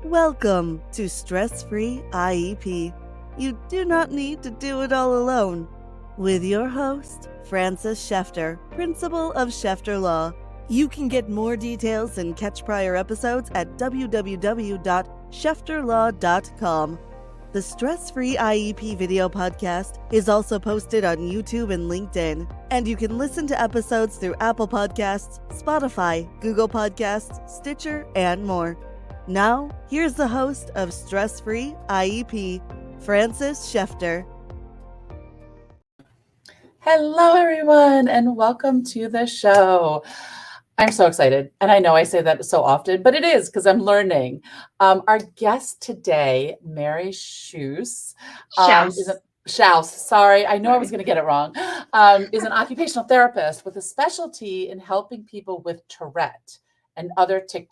Welcome to Stress-Free IEP. You do not need to do it all alone. With your host, Frances Shefter, Principal of Shefter Law. You can get more details and catch prior episodes at www.shefterlaw.com. The Stress-Free IEP video podcast is also posted on YouTube and LinkedIn, and you can listen to episodes through Apple Podcasts, Spotify, Google Podcasts, Stitcher, and more. Now, here's the host of Stress-Free IEP, Frances Shefter. Hello, everyone, and welcome to the show. I'm so excited, and I know I say that so often, but it is because I'm learning. Our guest today, Mary Shouse, Shouse, sorry, I know I was going to get it wrong, is an occupational therapist with a specialty in helping people with Tourette and other tic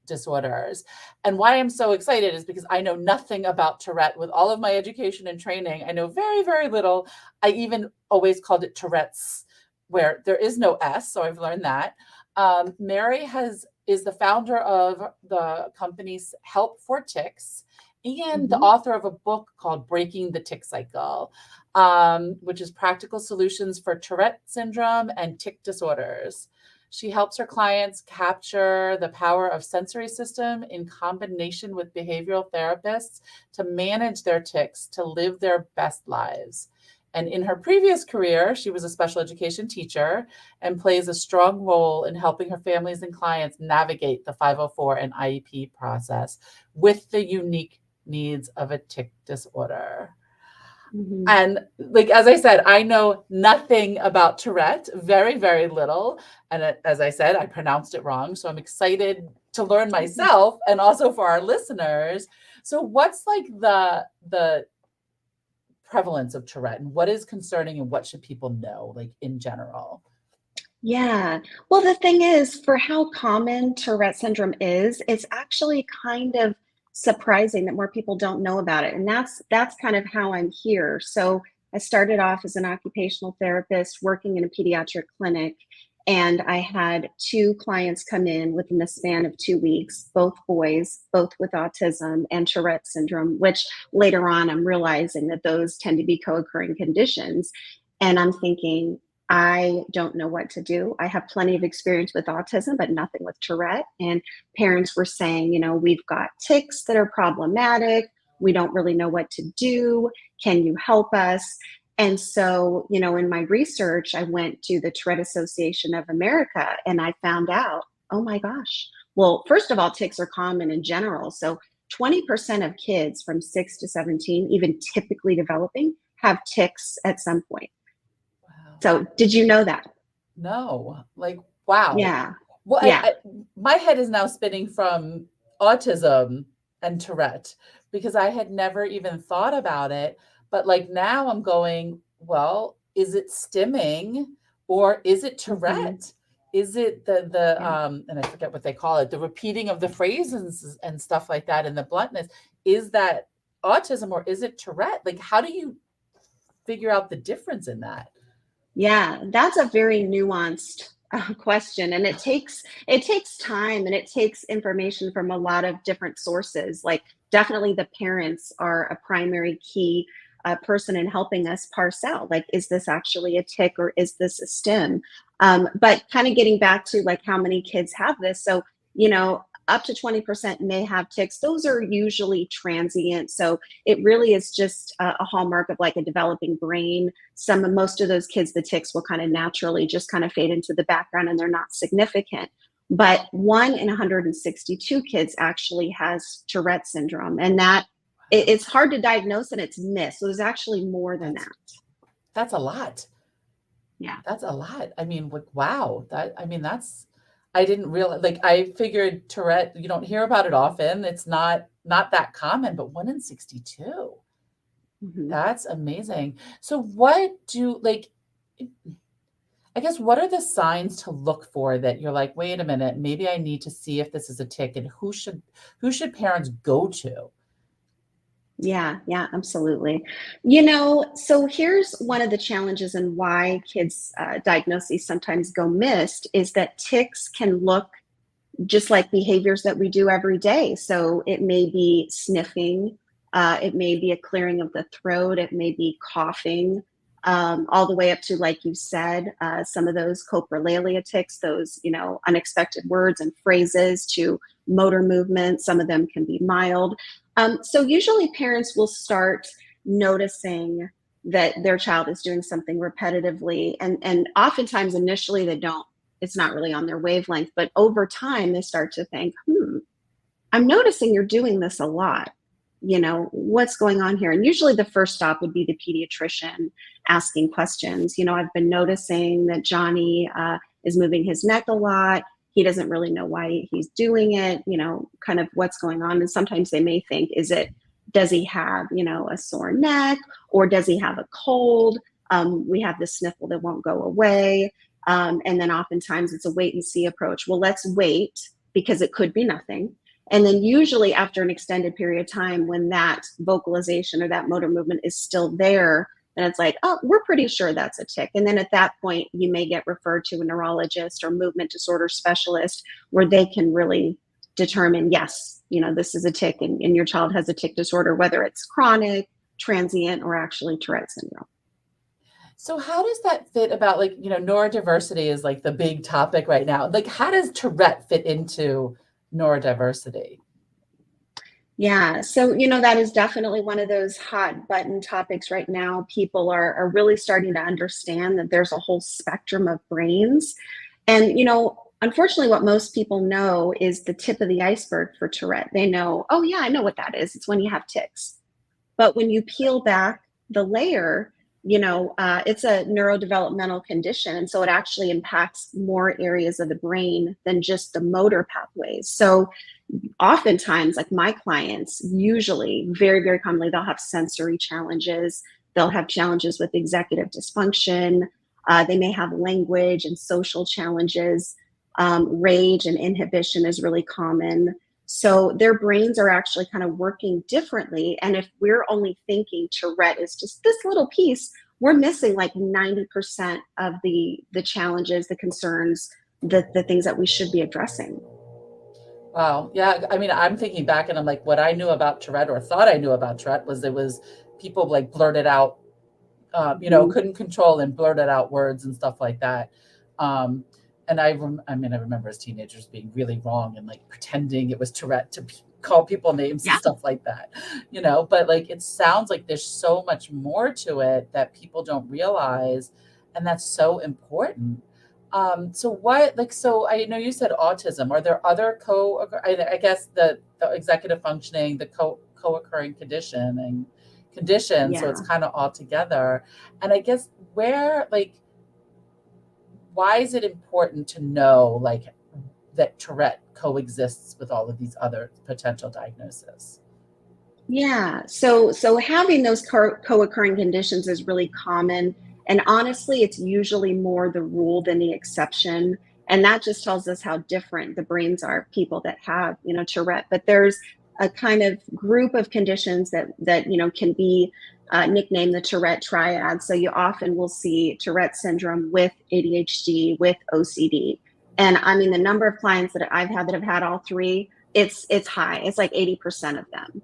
disorders. And why I'm so excited is because I know nothing about Tourette. With all of my education and training, I know very, very little. I even always called it Tourette's, where there is no S, so I've learned that. Mary is the founder of the company's Help for Tics and the author of a book called Breaking the Tic Cycle, which is practical solutions for Tourette Syndrome and tic disorders. She helps her clients capture the power of sensory system in combination with behavioral therapists to manage their tics, to live their best lives. And in her previous career, she was a special education teacher and plays a strong role in helping her families and clients navigate the 504 and IEP process with the unique needs of a tic disorder. And like, as I said, I know nothing about Tourette, very, very little. And as I said, I pronounced it wrong. So I'm excited to learn myself and also for our listeners. So what's like the prevalence of Tourette and what is concerning and what should people know, like in general? Yeah. Well, the thing is, for how common Tourette syndrome is, it's actually kind of surprising that more people don't know about it. And that's kind of how I'm here. So I started off as an occupational therapist working in a pediatric clinic, and I had 2 clients come in within the span of 2 weeks, both boys, both with autism and Tourette syndrome, which later on I'm realizing that those tend to be co-occurring conditions. And I'm thinking, I don't know what to do. I have plenty of experience with autism, but nothing with Tourette. And parents were saying, you know, we've got tics that are problematic. We don't really know what to do. Can you help us? And so, you know, in my research, I went to the Tourette Association of America and I found out, oh my gosh. Well, first of all, tics are common in general. So 20% of kids from 6 to 17, even typically developing, have tics at some point. So did you know that? No, like, wow. Yeah. Well, yeah. My head is now spinning from autism and Tourette because I had never even thought about it. But like now I'm going, well, is it stimming or is it Tourette? Is it the and I forget what they call it, the repeating of the phrases and stuff like that and the bluntness. Is that autism or is it Tourette? Like, how do you figure out the difference in that? Yeah, that's a very nuanced question, and it takes time and it takes information from a lot of different sources. Like definitely the parents are a primary key person in helping us parse out, like, is this actually a tic or is this a stim? But kind of getting back to like how many kids have this. So, you know, up to 20% may have tics. Those are usually transient. So it really is just a hallmark of like a developing brain. Most of those kids, the tics will kind of naturally just kind of fade into the background and they're not significant. But 1 in 162 kids actually has Tourette syndrome. And that it's hard to diagnose and it's missed. So there's actually more than that. That's a lot. Yeah. That's a lot. I mean, like, wow. I didn't realize, like, I figured Tourette, you don't hear about it often. It's not that common, but 1 in 62. That's amazing. So what I guess, what are the signs to look for that you're like, wait a minute, maybe I need to see if this is a tic, and who should parents go to? Yeah, absolutely. You know, so here's one of the challenges and why kids' diagnoses sometimes go missed is that tics can look just like behaviors that we do every day. So it may be sniffing, it may be a clearing of the throat, it may be coughing, all the way up to, like you said, some of those coprolalia tics, those, unexpected words and phrases, to motor movement. Some of them can be mild. So usually parents will start noticing that their child is doing something repetitively. And oftentimes initially they don't, it's not really on their wavelength, but over time they start to think, I'm noticing you're doing this a lot. What's going on here? And usually the first stop would be the pediatrician asking questions. I've been noticing that Johnny is moving his neck a lot. He doesn't really know why he's doing it, kind of what's going on. And sometimes they may think, does he have, a sore neck, or does he have a cold? We have the sniffle that won't go away. And then oftentimes it's a wait and see approach. Well, let's wait, because it could be nothing. And then usually after an extended period of time, when that vocalization or that motor movement is still there, then it's like, oh, we're pretty sure that's a tic. And then at that point, you may get referred to a neurologist or movement disorder specialist, where they can really determine, yes, this is a tic, and your child has a tic disorder, whether it's chronic, transient, or actually Tourette syndrome. So how does that fit about, neurodiversity is like the big topic right now. Like, how does Tourette fit into neurodiversity? Yeah, so that is definitely one of those hot button topics right now. People are really starting to understand that there's a whole spectrum of brains. And unfortunately, what most people know is the tip of the iceberg for Tourette. They know, oh yeah, I know what that is. It's when you have tics. But when you peel back the layer, it's a neurodevelopmental condition. And so it actually impacts more areas of the brain than just the motor pathways. So oftentimes, like my clients, usually very, very commonly, they'll have sensory challenges. They'll have challenges with executive dysfunction. They may have language and social challenges. Rage and inhibition is really common. So their brains are actually kind of working differently. And if we're only thinking Tourette is just this little piece, we're missing like 90% of the challenges, the concerns, the things that we should be addressing. Wow. Yeah. I mean, I'm thinking back and I'm like, what I knew about Tourette, or thought I knew about Tourette, was people like blurted out, couldn't control and blurted out words and stuff like that. And I remember as teenagers being really wrong and like pretending it was Tourette to call people names and stuff like that, but like, it sounds like there's so much more to it that people don't realize. And that's so important. So I know you said autism. Are there other I guess the executive functioning, the co-occurring conditions, so it's kind of all together. And I guess why is it important to know that Tourette coexists with all of these other potential diagnoses? Yeah, so having those co-occurring conditions is really common. And honestly, it's usually more the rule than the exception. And that just tells us how different the brains are of people that have, Tourette. But there's a kind of group of conditions that can be nicknamed the Tourette triad. So you often will see Tourette syndrome with ADHD, with OCD. And I mean, the number of clients that I've had that have had all three, it's high. It's like 80% of them.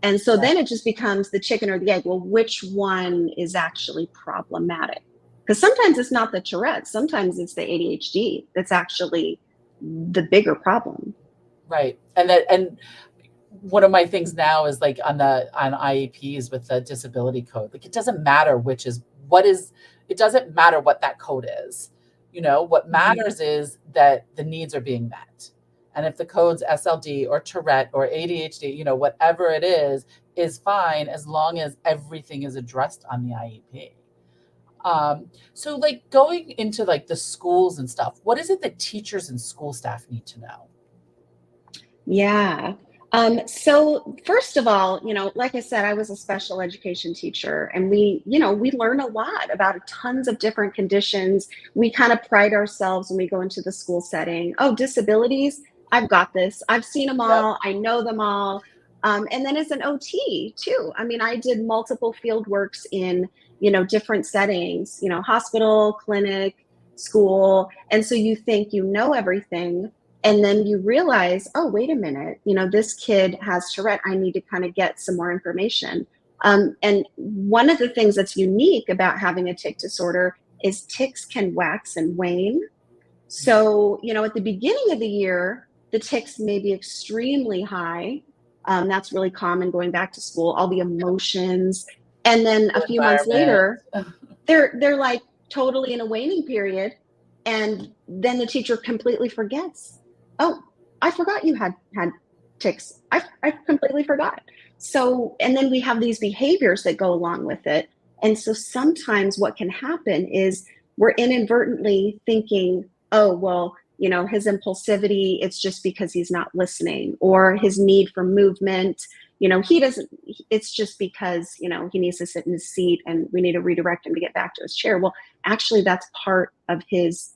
And so then it just becomes the chicken or the egg. Well, which one is actually problematic? Because sometimes it's not the Tourette. Sometimes it's the ADHD that's actually the bigger problem. Right. And one of my things now is like on IEPs with the disability code, like it doesn't matter it doesn't matter what that code is. What matters is that the needs are being met. And if the code's SLD or Tourette or ADHD, whatever it is fine as long as everything is addressed on the IEP. So like going into like the schools and stuff, what is it that teachers and school staff need to know? Yeah. So first of all, like I said, I was a special education teacher, and we learn a lot about tons of different conditions. We kind of pride ourselves when we go into the school setting. Oh, disabilities, I've got this. I've seen them all. Yep. I know them all. And then as an OT too, I mean, I did multiple field works in, different settings, hospital, clinic, school. And so you think you know everything. And then you realize, oh, wait a minute, this kid has Tourette. I need to kind of get some more information. And one of the things that's unique about having a tic disorder is tics can wax and wane. So, at the beginning of the year, the tics may be extremely high. That's really common going back to school, all the emotions. And then a few months later, they're like totally in a waning period. And then the teacher completely forgets. Oh, I forgot you had tics. I completely forgot. So, and then we have these behaviors that go along with it. And so sometimes what can happen is we're inadvertently thinking, oh, well, his impulsivity, it's just because he's not listening, or his need for movement, he doesn't, it's just because, he needs to sit in his seat and we need to redirect him to get back to his chair. Well, actually, that's part of his,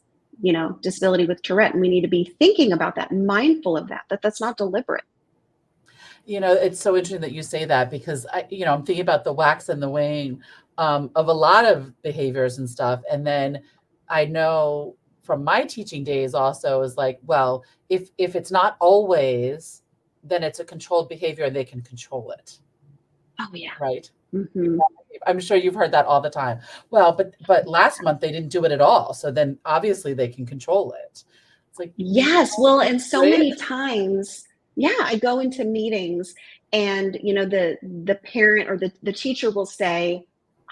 disability with Tourette. And we need to be thinking about that, mindful of that's not deliberate. It's so interesting that you say that, because I'm thinking about the wax and the wane of a lot of behaviors and stuff. And then I know from my teaching days also is like, well, if it's not always, then it's a controlled behavior and they can control it. Oh yeah. Right. Mm-hmm. I'm sure you've heard that all the time. Well, but last month they didn't do it at all. So then obviously they can control it. It's like, yes. Well, and so many times, I go into meetings and, the parent or the teacher will say,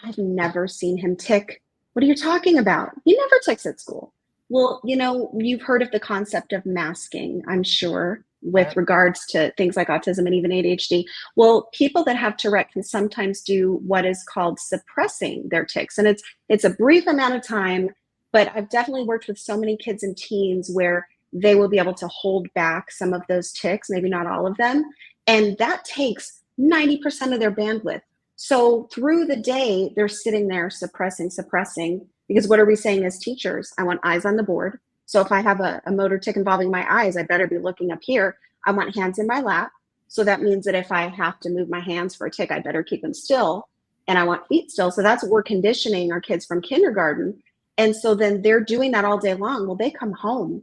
I've never seen him tic. What are you talking about? He never tics at school. Well, you've heard of the concept of masking, I'm sure, with regards to things like autism and even ADHD. Well, people that have Tourette can sometimes do what is called suppressing their tics. And it's a brief amount of time, but I've definitely worked with so many kids and teens where they will be able to hold back some of those tics, maybe not all of them. And that takes 90% of their bandwidth. So through the day, they're sitting there suppressing, because what are we saying as teachers? I want eyes on the board. So if I have a motor tic involving my eyes, I better be looking up here. I want hands in my lap. So that means that if I have to move my hands for a tic, I better keep them still. And I want feet still. So that's what we're conditioning our kids from kindergarten. And so then they're doing that all day long. Well, they come home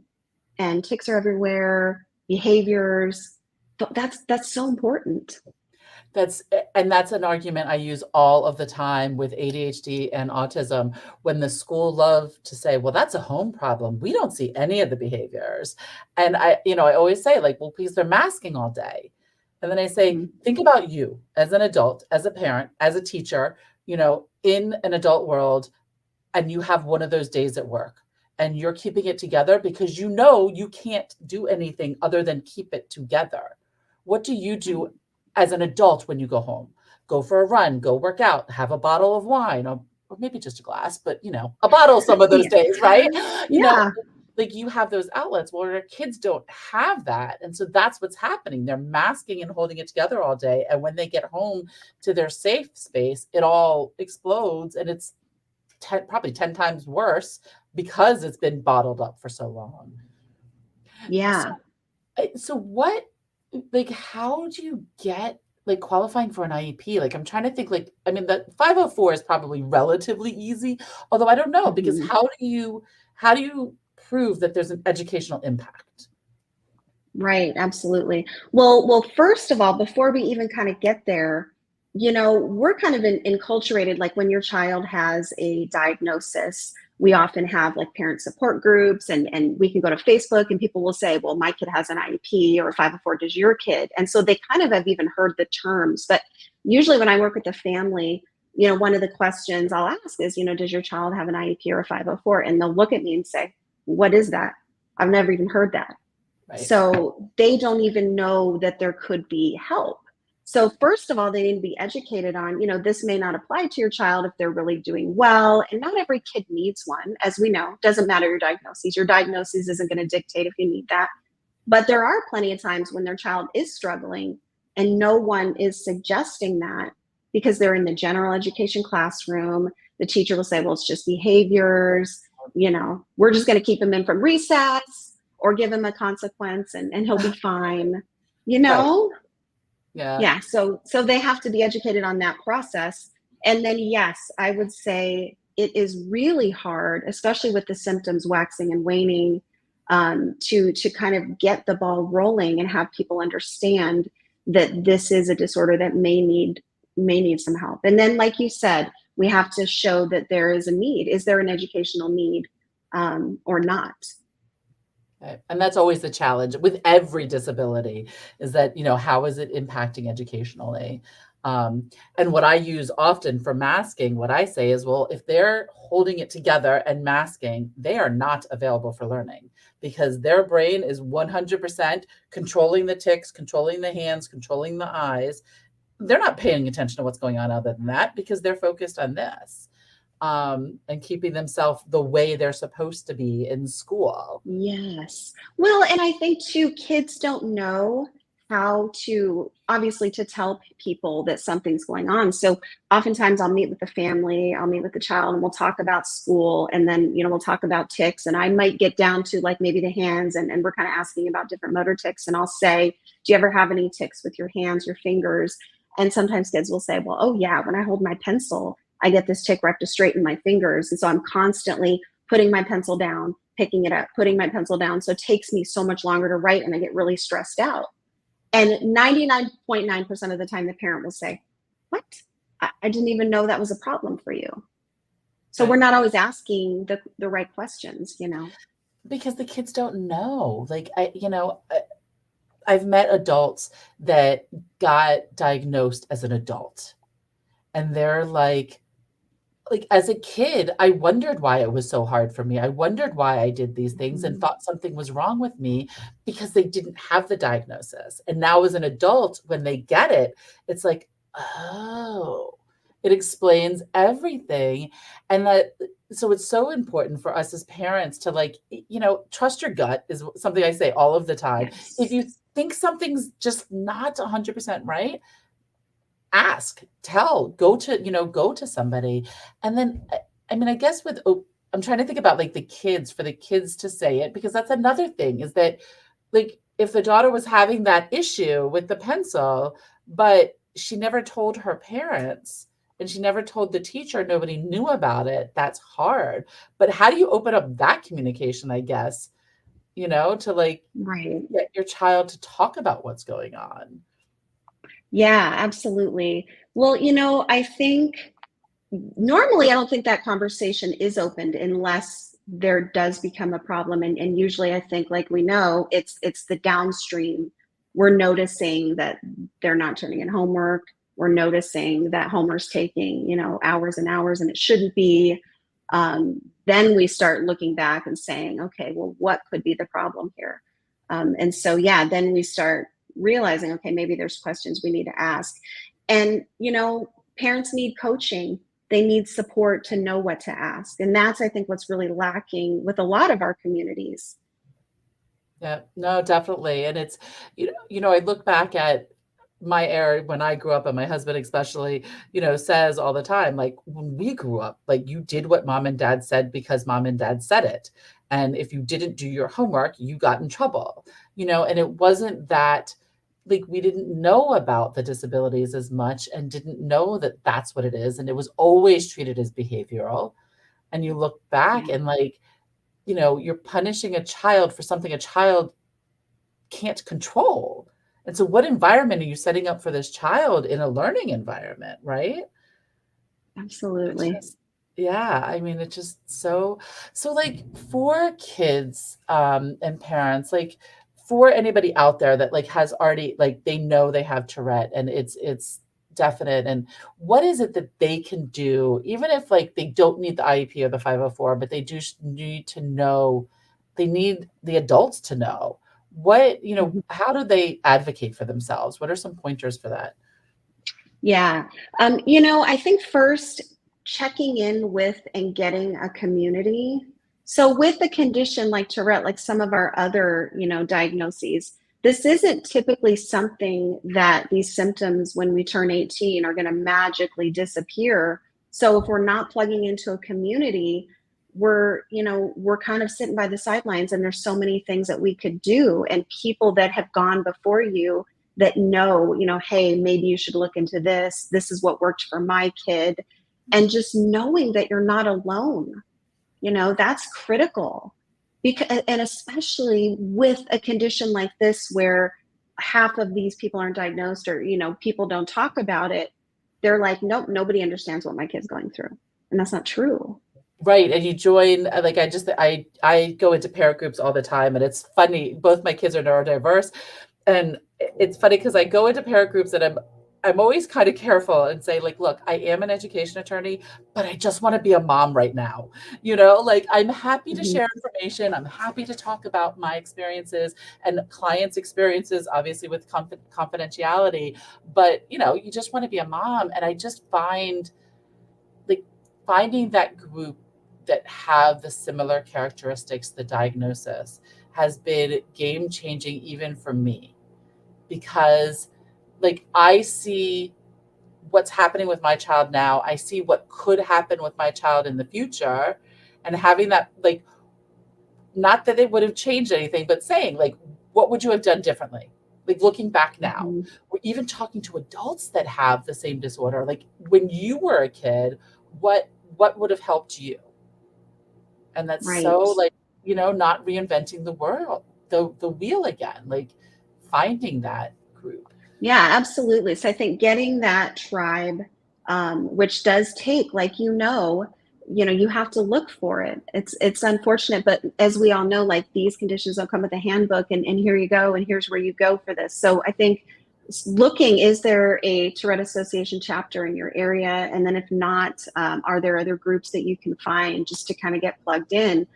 and tics are everywhere, behaviors. That's so important. That's an argument I use all of the time with ADHD and autism, when the school love to say, well, that's a home problem. We don't see any of the behaviors. And I always say, like, well, please, they're masking all day. And then I say, think about you as an adult, as a parent, as a teacher, in an adult world, and you have one of those days at work and you're keeping it together because you can't do anything other than keep it together. What do you do as an adult when you go home? Go for a run, go work out, have a bottle of wine, or maybe just a glass, but a bottle some of those days, right? Like you have those outlets. Well, our kids don't have that. And so that's what's happening. They're masking and holding it together all day. And when they get home to their safe space, it all explodes. And it's probably 10 times worse because it's been bottled up for so long. Yeah. So how do you get qualifying for an IEP? I'm trying to think, the 504 is probably relatively easy, although I don't know, because how do you prove that there's an educational impact? Right. Absolutely. Well, first of all, before we even kind of get there, we're kind of enculturated, like when your child has a diagnosis, we often have parent support groups and we can go to Facebook and people will say, well, my kid has an IEP or 504, does your kid? And so they kind of have even heard the terms. But usually when I work with the family, one of the questions I'll ask is, does your child have an IEP or a 504? And they'll look at me and say, what is that? I've never even heard that. Right. So they don't even know that there could be help. So first of all, they need to be educated on, this may not apply to your child if they're really doing well. And not every kid needs one, as we know. Doesn't matter your diagnosis. Your diagnosis isn't going to dictate if you need that. But there are plenty of times when their child is struggling and no one is suggesting that because they're in the general education classroom. The teacher will say, well, it's just behaviors. We're just going to keep him in from recess or give him a consequence and he'll be fine, Right. Yeah. So they have to be educated on that process. And then, yes, I would say it is really hard, especially with the symptoms waxing and waning. to kind of get the ball rolling and have people understand that this is a disorder that may need some help. And then, like you said, we have to show that there is a need. Is there an educational need or not? Right. And that's always the challenge with every disability, is that, how is it impacting educationally? And what I use often for masking, what I say is, well, if they're holding it together and masking, they are not available for learning, because their brain is 100% controlling the tics, controlling the hands, controlling the eyes. They're not paying attention to what's going on other than that, because they're focused on this. And keeping themselves the way they're supposed to be in school. Yes. Well, and I think too, kids don't know how to, obviously, to tell people that something's going on. So oftentimes I'll meet with the family, I'll meet with the child, and we'll talk about school, and then, we'll talk about tics, and I might get down to like maybe the hands, and we're kind of asking about different motor tics, and I'll say, do you ever have any tics with your hands, your fingers? And sometimes kids will say, well, oh yeah, when I hold my pencil, I get this tic where I have to straighten my fingers. And so I'm constantly putting my pencil down, picking it up, putting my pencil down. So it takes me so much longer to write, and I get really stressed out. And 99.9% of the time, the parent will say, what? I didn't even know that was a problem for you. So Right. we're not always asking the right questions, Because the kids don't know. Like, I've met adults that got diagnosed as an adult, and they're like, as a kid, I wondered why it was so hard for me. I wondered why I did these things and thought something was wrong with me, because they didn't have the diagnosis. And now as an adult, when they get it, it's like, oh, it explains everything. And so it's so important for us as parents to trust your gut, is something I say all of the time. Yes. If you think something's just not 100% right, ask, tell, go to somebody. And then, I guess I'm trying to think about for the kids to say it, because that's another thing, is that if the daughter was having that issue with the pencil, but she never told her parents and she never told the teacher, nobody knew about it, that's hard. But how do you open up that communication, I guess, to Right. get your child to talk about what's going on? Yeah, absolutely. Well, I think normally I don't think that conversation is opened unless there does become a problem. And usually I think, like we know, it's the downstream. We're noticing that they're not turning in homework. We're noticing that homework's taking, hours and hours, and it shouldn't be. Then we start looking back and saying, okay, well, what could be the problem here? And so, yeah, then we start realizing, okay, maybe there's questions we need to ask. And, parents need coaching. They need support to know what to ask. And that's, I think, what's really lacking with a lot of our communities. Yeah, no, definitely. And it's, I look back at my era when I grew up, and my husband especially, says all the time, when we grew up, you did what mom and dad said because mom and dad said it. And if you didn't do your homework, you got in trouble, and it wasn't that we didn't know about the disabilities as much, and didn't know that that's what it is. And it was always treated as behavioral. And you look back and you're punishing a child for something a child can't control. And so what environment are you setting up for this child in a learning environment, right? Absolutely. Yeah, it's just so for kids and parents, for anybody out there that has already they know they have Tourette and it's definite, and what is it that they can do, even if they don't need the IEP or the 504, but they do need to know, they need the adults to know what, how do they advocate for themselves? What are some pointers for that? Yeah. I think first, checking in with and getting a community. So with a condition like Tourette, like some of our other, diagnoses, this isn't typically something that these symptoms when we turn 18 are going to magically disappear. So if we're not plugging into a community, we're kind of sitting by the sidelines, and there's so many things that we could do, and people that have gone before you that know, hey, maybe you should look into this. This is what worked for my kid. And just knowing that you're not alone, that's critical, because, and especially with a condition like this where half of these people aren't diagnosed, or people don't talk about it, they're like, nope, nobody understands what my kid's going through, and that's not true. Right. And you join, like, I go into parent groups all the time, and it's funny. Both my kids are neurodiverse, and it's funny because I go into parent groups and I'm always kind of careful and say, like, look, I am an education attorney, but I just want to be a mom right now. Like, I'm happy to share information. I'm happy to talk about my experiences and clients' experiences, obviously with confidentiality, but you just want to be a mom. And I just finding that group that have the similar characteristics, the diagnosis, has been game changing even for me, because like I see what's happening with my child now. I see what could happen with my child in the future, and having that, like, not that it would have changed anything, but saying, like, what would you have done differently? Like, looking back now, or even talking to adults that have the same disorder, like when you were a kid, what would have helped you? And that's Right. so, like, not reinventing the world, the wheel again, like finding that group. Yeah, absolutely. So I think getting that tribe, which does take, like, you have to look for it. It's unfortunate, but as we all know, like, these conditions don't come with a handbook, and here you go, and here's where you go for this. So I think looking, is there a Tourette Association chapter in your area? And then if not, are there other groups that you can find just to kind of get plugged in?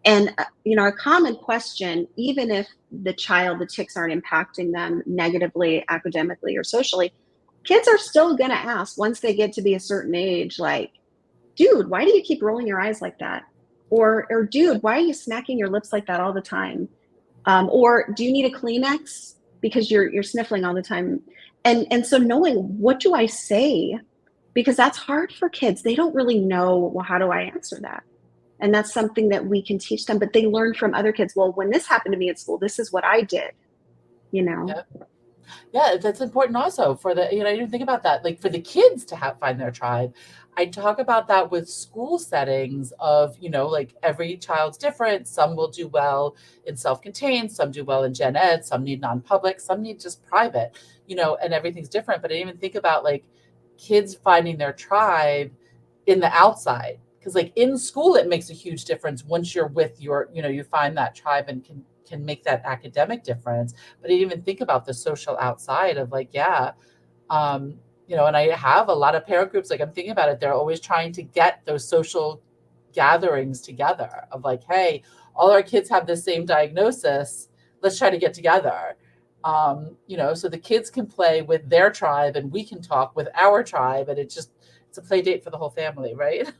And, a common question, even if the tics aren't impacting them negatively, academically or socially, kids are still going to ask once they get to be a certain age, like, dude, why do you keep rolling your eyes like that? Or dude, why are you smacking your lips like that all the time? Or do you need a Kleenex because you're sniffling all the time? And so knowing, what do I say? Because that's hard for kids. They don't really know, well, how do I answer that? And that's something that we can teach them, but they learn from other kids. Well, when this happened to me at school, this is what I did, Yeah, that's important also for the, you didn't think about that. Like, for the kids to find their tribe. I talk about that with school settings of, like, every child's different. Some will do well in self-contained, some do well in gen ed, some need non-public, some need just private, and everything's different. But I didn't even think about, like, kids finding their tribe in the outside. Because, like, in school, it makes a huge difference once you're with your, you find that tribe and can make that academic difference. But I didn't even think about the social outside of, like, and I have a lot of parent groups, like, I'm thinking about it, they're always trying to get those social gatherings together of, like, hey, all our kids have the same diagnosis, let's try to get together. So the kids can play with their tribe and we can talk with our tribe, and it's a play date for the whole family, right?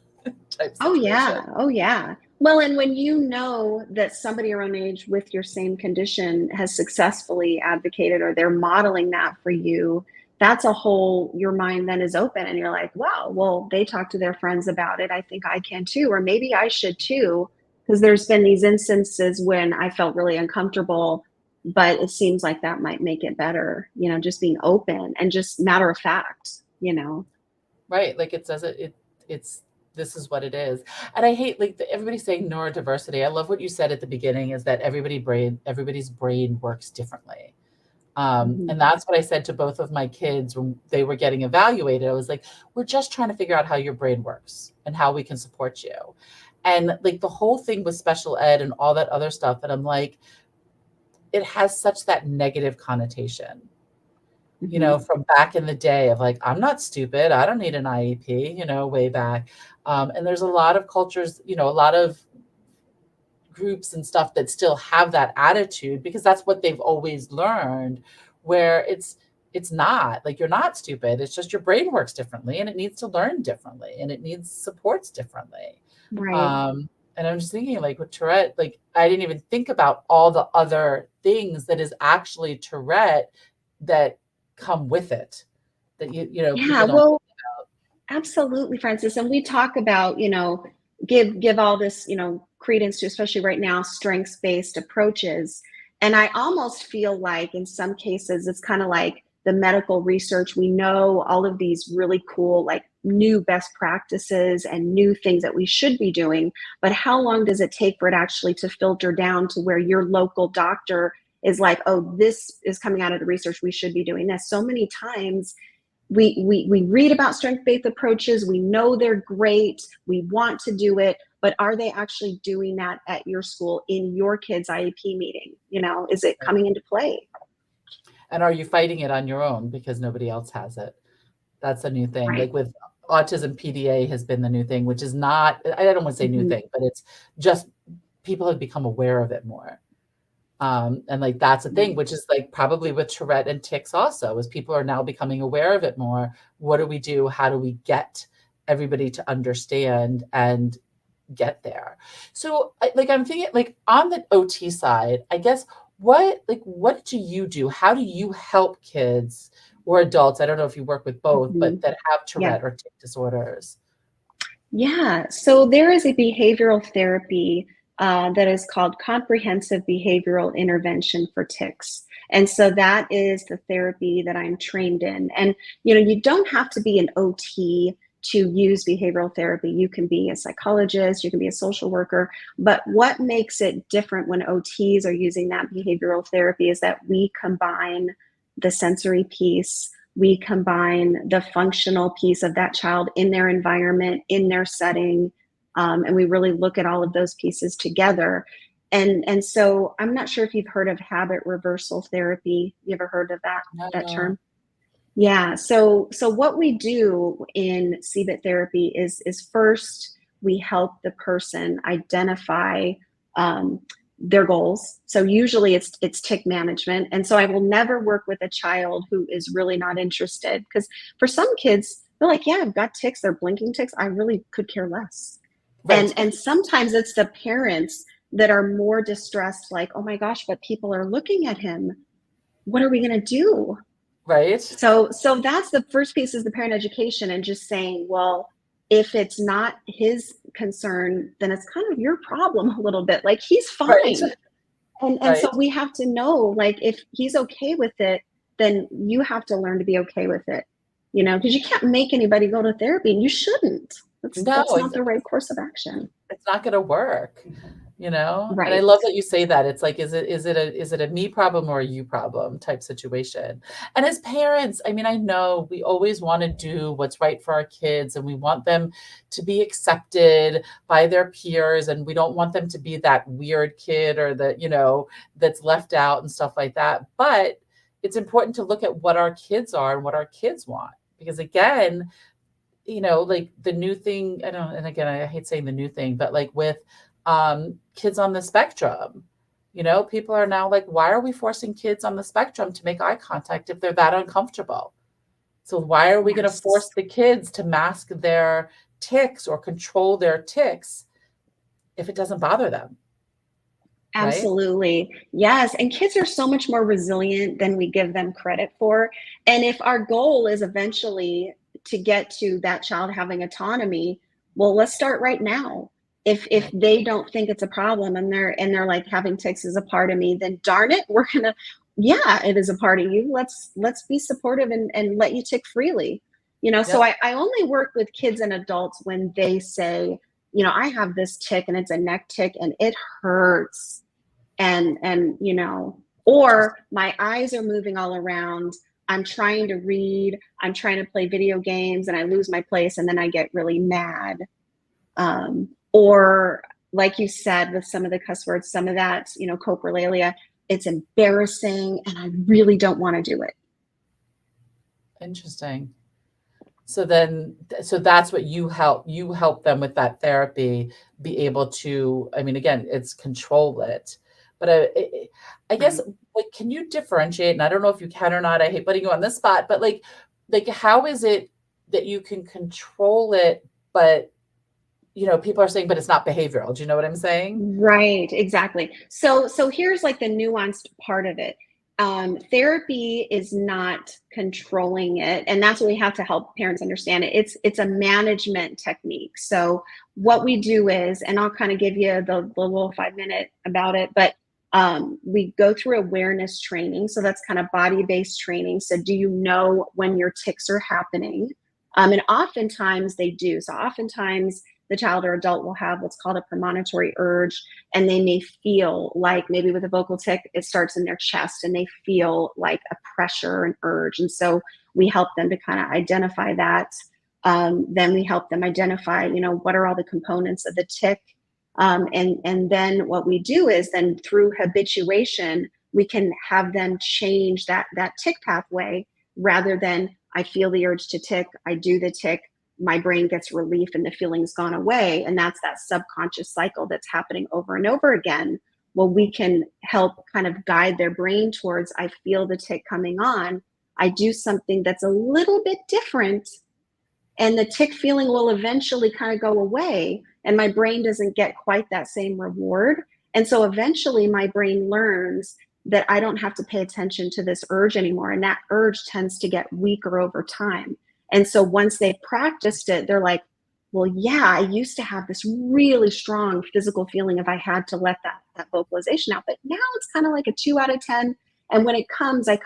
Oh yeah. Well, and when you know that somebody your own age with your same condition has successfully advocated, or they're modeling that for you, that's your mind then is open, and you're like, wow, well, they talk to their friends about it, I think I can too, or maybe I should too. Because there's been these instances when I felt really uncomfortable, but it seems like that might make it better, just being open and just matter of fact, Right. Like, it says it's this is what it is. And I hate, like, everybody saying neurodiversity. I love what you said at the beginning, is that everybody's brain works differently. And that's what I said to both of my kids when they were getting evaluated. I was like, we're just trying to figure out how your brain works and how we can support you. And, like, the whole thing with special ed and all that other stuff, and I'm like, it has such that negative connotation. From back in the day of, like, I'm not stupid, I don't need an IEP, way back. And there's a lot of cultures, a lot of groups and stuff that still have that attitude, because that's what they've always learned, where it's not, like, you're not stupid. It's just your brain works differently, and it needs to learn differently, and it needs supports differently. Right. And I'm just thinking, like, with Tourette, like, I didn't even think about all the other things that is actually Tourette that come with it, that Yeah, people don't well, think about. absolutely, Frances. And we talk about, give all this, credence to, especially right now, strengths-based approaches. And I almost feel like in some cases it's kind of like the medical research. We know all of these really cool, like new best practices and new things that we should be doing. But how long does it take for it actually to filter down to where your local doctor is like, oh, this is coming out of the research, we should be doing this? So many times we read about strength-based approaches, we know they're great, we want to do it, but are they actually doing that at your school in your kid's IEP meeting? Is it coming into play? And are you fighting it on your own because nobody else has it? That's a new thing. Right. Like with autism, PDA has been the new thing, which is not, I don't want to say new thing, but it's just people have become aware of it more. And like, that's a thing, which is like probably with Tourette and Tics also, is people are now becoming aware of it more. What do we do? How do we get everybody to understand and get there? So like, I'm thinking like on the OT side, I guess, what do you do? How do you help kids or adults? I don't know if you work with both, but that have Tourette or Tic disorders. Yeah, so there is a behavioral therapy that is called comprehensive behavioral intervention for tics. And so that is the therapy that I'm trained in. And, you don't have to be an OT to use behavioral therapy. You can be a psychologist, you can be a social worker, but what makes it different when OTs are using that behavioral therapy is that we combine the sensory piece, we combine the functional piece of that child in their environment, in their setting, and we really look at all of those pieces together. And so I'm not sure if you've heard of habit reversal therapy. You ever heard of that term? Yeah. So what we do in CBIT therapy is first we help the person identify their goals. So usually it's tic management. And so I will never work with a child who is really not interested, because for some kids, they're like, yeah, I've got tics, they're blinking tics, I really could care less. Right. And sometimes it's the parents that are more distressed, like, oh my gosh, but people are looking at him. What are we going to do? Right. So that's the first piece, is the parent education, and just saying, well, if it's not his concern, then it's kind of your problem a little bit. Like, he's fine. Right. And so we have to know, like, if he's okay with it, then you have to learn to be okay with it, because you can't make anybody go to therapy, and you shouldn't. That's not the right course of action. It's not going to work. Right. And I love that you say that. It's like, is it a me problem or a you problem type situation? And as parents, I mean, I know we always want to do what's right for our kids, and we want them to be accepted by their peers, and we don't want them to be that weird kid or that's left out and stuff like that. But it's important to look at what our kids are and what our kids want, because again, like the new thing, and again, I hate saying the new thing, but like with kids on the spectrum, people are now like, why are we forcing kids on the spectrum to make eye contact if they're that uncomfortable? So why are we going to force the kids to mask their tics or control their tics if it doesn't bother them? Absolutely. Right? Yes. And kids are so much more resilient than we give them credit for. And if our goal is eventually to get to that child having autonomy, well, let's start right now. If they don't think it's a problem, and they're like, having tics is a part of me, then darn it, we're gonna, yeah, it is a part of you. Let's be supportive and let you tic freely. So I only work with kids and adults when they say, I have this tic and it's a neck tic and it hurts. And or my eyes are moving all around. I'm trying to read, I'm trying to play video games, and I lose my place, and then I get really mad. Or like you said, with some of the cuss words, some of that, coprolalia, it's embarrassing and I really don't want to do it. Interesting. So that's what you help them with that therapy, be able to, I mean, again, it's control it. But I guess, like, can you differentiate? And I don't know if you can or not. I hate putting you on this spot, but like how is it that you can control it, but people are saying, but it's not behavioral. Do you know what I'm saying? Right, exactly. So here's like the nuanced part of it. Therapy is not controlling it, and that's what we have to help parents understand it. It's a management technique. So what we do is, and I'll kind of give you the little 5-minute about it, but We go through awareness training. So that's kind of body-based training. So do you know when your tics are happening? And oftentimes they do. So oftentimes the child or adult will have what's called a premonitory urge, and they may feel like, maybe with a vocal tic, it starts in their chest and they feel like a pressure and urge. And so we help them to kind of identify that. Then we help them identify, what are all the components of the tic. And then what we do is then through habituation, we can have them change that tic pathway, rather than I feel the urge to tic, I do the tic, my brain gets relief and the feeling's gone away. And that's that subconscious cycle that's happening over and over again. Well, we can help kind of guide their brain towards, I feel the tic coming on, I do something that's a little bit different, and the tic feeling will eventually kind of go away, and my brain doesn't get quite that same reward. And so eventually my brain learns that I don't have to pay attention to this urge anymore. And that urge tends to get weaker over time. And so once they've practiced it, they're like, well, yeah, I used to have this really strong physical feeling if I had to let that vocalization out. But now it's kind of like a 2 out of 10. And when it comes, I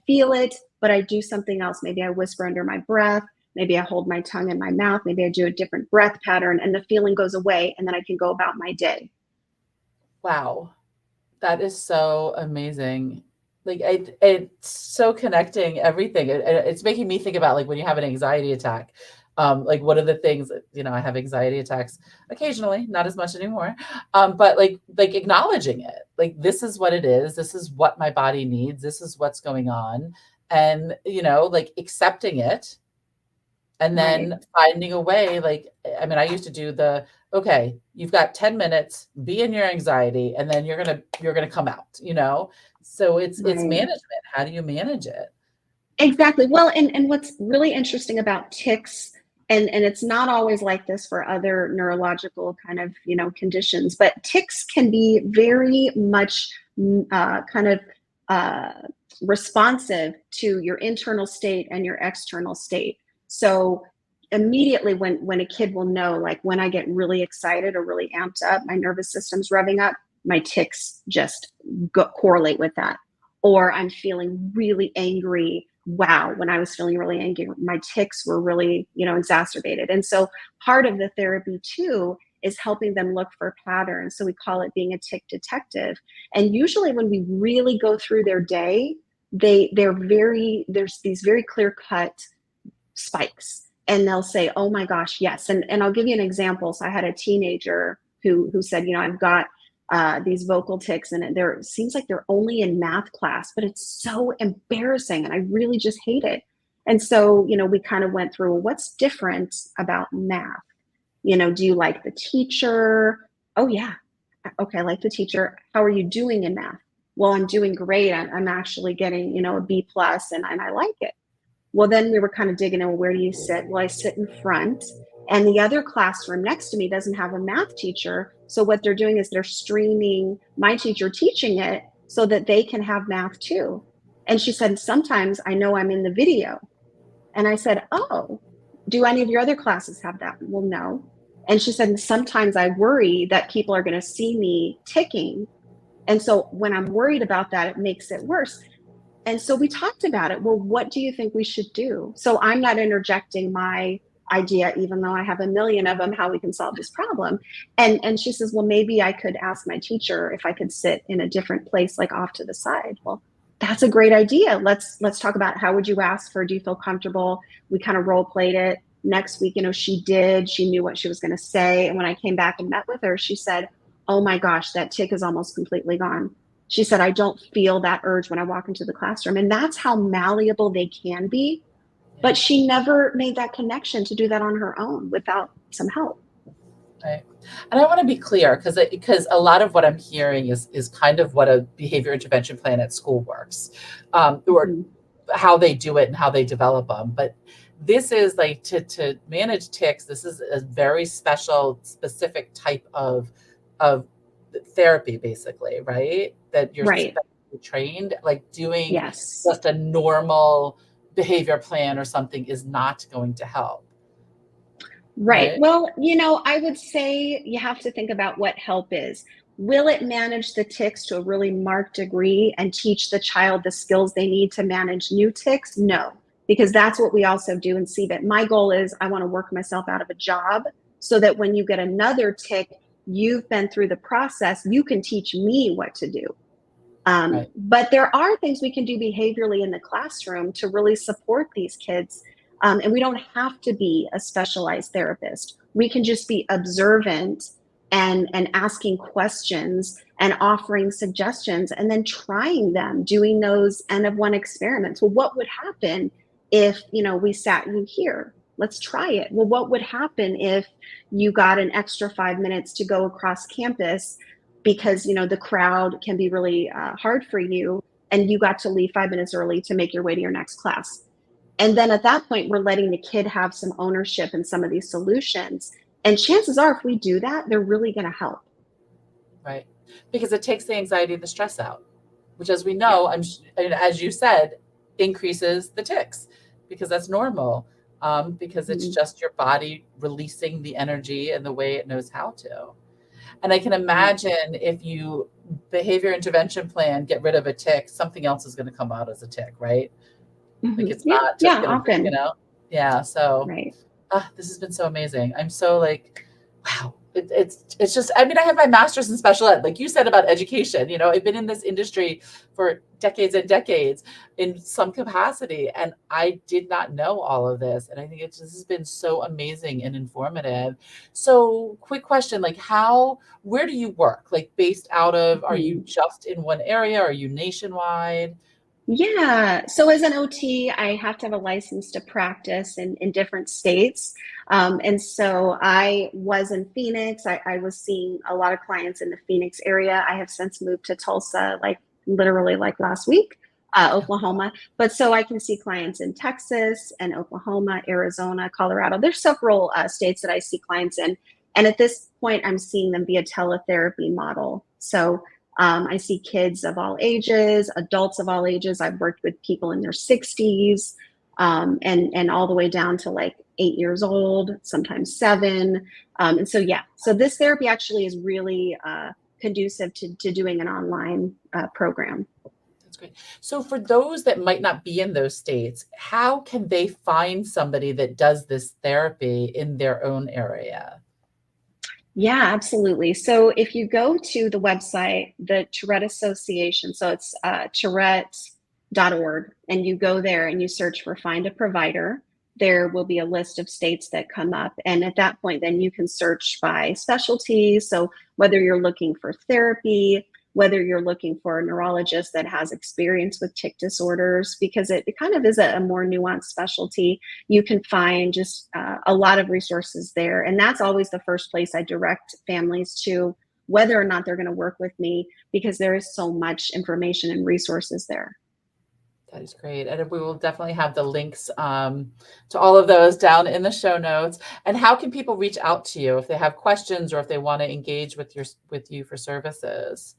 feel it, but I do something else. Maybe I whisper under my breath. Maybe I hold my tongue in my mouth. Maybe I do a different breath pattern, and the feeling goes away, and then I can go about my day. Wow. That is so amazing. Like it's so connecting everything. It's making me think about, like, when you have an anxiety attack, like one of the things that, I have anxiety attacks occasionally, not as much anymore. But like acknowledging it, like, this is what it is. This is what my body needs. This is what's going on. And, like, accepting it. And then finding a way, like, I used to do okay, you've got 10 minutes, be in your anxiety, and then you're going to come out, So it's management. How do you manage it? Exactly. Well, and what's really interesting about tics, and it's not always like this for other neurological kind of, conditions, but tics can be very much responsive to your internal state and your external state. So immediately when a kid will know, like, when I get really excited or really amped up, my nervous system's revving up, my tics just correlate with that. Or I'm feeling really angry. Wow, when I was feeling really angry, my tics were really, exacerbated. And so part of the therapy too is helping them look for patterns. So we call it being a tic detective. And usually when we really go through their day, there's these very clear-cut spikes, and they'll say, oh my gosh, yes. And I'll give you an example. So I had a teenager who said, I've got these vocal tics, and it seems like they're only in math class, but it's so embarrassing and I really just hate it. And so, we kind of went through, well, what's different about math? Do you like the teacher? Oh yeah. Okay, I like the teacher. How are you doing in math? Well, I'm doing great. I'm actually getting, a B+, and I like it. Well, then we were kind of digging in, well, where do you sit? Well, I sit in front, and the other classroom next to me doesn't have a math teacher. So what they're doing is they're streaming my teacher teaching it so that they can have math too. And she said, sometimes I know I'm in the video. And I said, oh, do any of your other classes have that? Well, no. And she said, sometimes I worry that people are going to see me ticking. And so when I'm worried about that, it makes it worse. And so we talked about it. Well, what do you think we should do? So I'm not interjecting my idea, even though I have a million of them, how we can solve this problem. And she says, well, maybe I could ask my teacher if I could sit in a different place, like off to the side. Well, that's a great idea. Let's talk about, how would you ask for, do you feel comfortable? We kind of role played it. Next week, she knew what she was going to say. And when I came back and met with her, she said, oh my gosh, that tic is almost completely gone. She said, I don't feel that urge when I walk into the classroom. And that's how malleable they can be. But she never made that connection to do that on her own without some help. Right. And I want to be clear, because a lot of what I'm hearing is kind of what a behavior intervention plan at school works, or how they do it and how they develop them. But this is like to manage tics. This is a very specific type of therapy, basically, right? That you're trained, like doing just a normal behavior plan or something is not going to help. Right. Well, I would say you have to think about what help is. Will it manage the tics to a really marked degree and teach the child the skills they need to manage new tics? No, because that's what we also do in CBIT. My goal is I want to work myself out of a job so that when you get another tic, you've been through the process, you can teach me what to do. Right. But there are things we can do behaviorally in the classroom to really support these kids. And we don't have to be a specialized therapist. We can just be observant and asking questions and offering suggestions and then trying them, doing those N of 1 experiments. Well, what would happen if, we sat you here? Let's try it. Well, what would happen if you got an extra 5 minutes to go across campus because, the crowd can be really hard for you and you got to leave 5 minutes early to make your way to your next class? And then at that point, we're letting the kid have some ownership in some of these solutions. And chances are, if we do that, they're really going to help. Right. Because it takes the anxiety and the stress out, which, as we know, as you said, increases the tics because that's normal. Because it's just your body releasing the energy and the way it knows how to. And I can imagine if you behavior intervention plan, get rid of a tic, something else is going to come out as a tic, right? Like it's not just often. Yeah. So right. This has been so amazing. I'm so wow. It's just, I have my master's in special ed, like you said about education. I've been in this industry for decades and decades in some capacity, and I did not know all of this. And I think this has been so amazing and informative. So quick question, where do you work? Based out of, are you just in one area? Are you nationwide? Yeah. So as an OT, I have to have a license to practice in different states. And so I was in Phoenix. I was seeing a lot of clients in the Phoenix area. I have since moved to Tulsa, literally last week, Oklahoma. But so I can see clients in Texas and Oklahoma, Arizona, Colorado. There's several states that I see clients in. And at this point, I'm seeing them via teletherapy model. So I see kids of all ages, adults of all ages. I've worked with people in their 60s and all the way down to 8 years old, sometimes 7. And so this therapy actually is really conducive to doing an online program. That's great. So for those that might not be in those states, how can they find somebody that does this therapy in their own area? Yeah, absolutely. So if you go to the website, the Tourette Association, so it's Tourette.org, and you go there and you search for Find a Provider, there will be a list of states that come up. And at that point, then you can search by specialty. So whether you're looking for therapy, whether you're looking for a neurologist that has experience with tic disorders, because it kind of is a more nuanced specialty, you can find just a lot of resources there. And that's always the first place I direct families to, whether or not they're going to work with me, because there is so much information and resources there. That is great. And we will definitely have the links to all of those down in the show notes. And how can people reach out to you if they have questions or if they want to engage with you for services?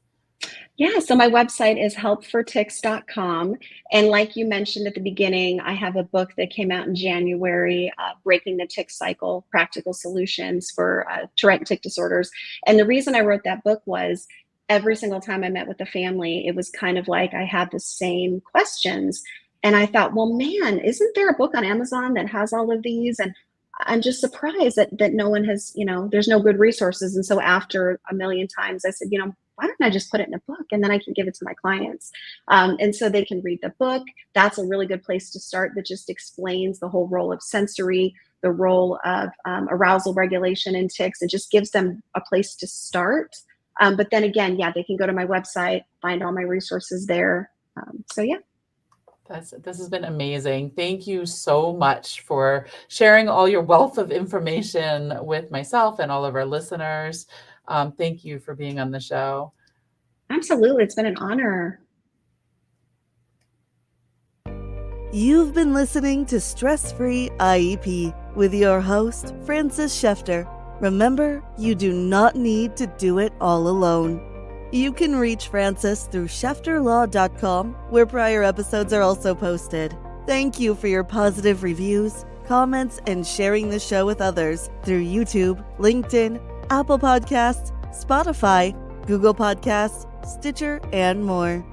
Yeah, so my website is helpfortics.com. And like you mentioned at the beginning, I have a book that came out in January, Breaking the Tic Cycle, Practical Solutions for Tourette and Tic Disorders. And the reason I wrote that book was every single time I met with a family, it was kind of like I had the same questions. And I thought, well, man, isn't there a book on Amazon that has all of these? And I'm just surprised that no one has, there's no good resources. And so after a million times, I said, why don't I just put it in a book and then I can give it to my clients? And so they can read the book. That's a really good place to start, that just explains the whole role of sensory, the role of arousal regulation in tics. It just gives them a place to start. But then again, they can go to my website, find all my resources there. This has been amazing. Thank you so much for sharing all your wealth of information with myself and all of our listeners. Thank you for being on the show. Absolutely. It's been an honor. You've been listening to Stress-Free IEP with your host, Frances Shefter. Remember, you do not need to do it all alone. You can reach Frances through ShefterLaw.com, where prior episodes are also posted. Thank you for your positive reviews, comments, and sharing the show with others through YouTube, LinkedIn, Apple Podcasts, Spotify, Google Podcasts, Stitcher, and more.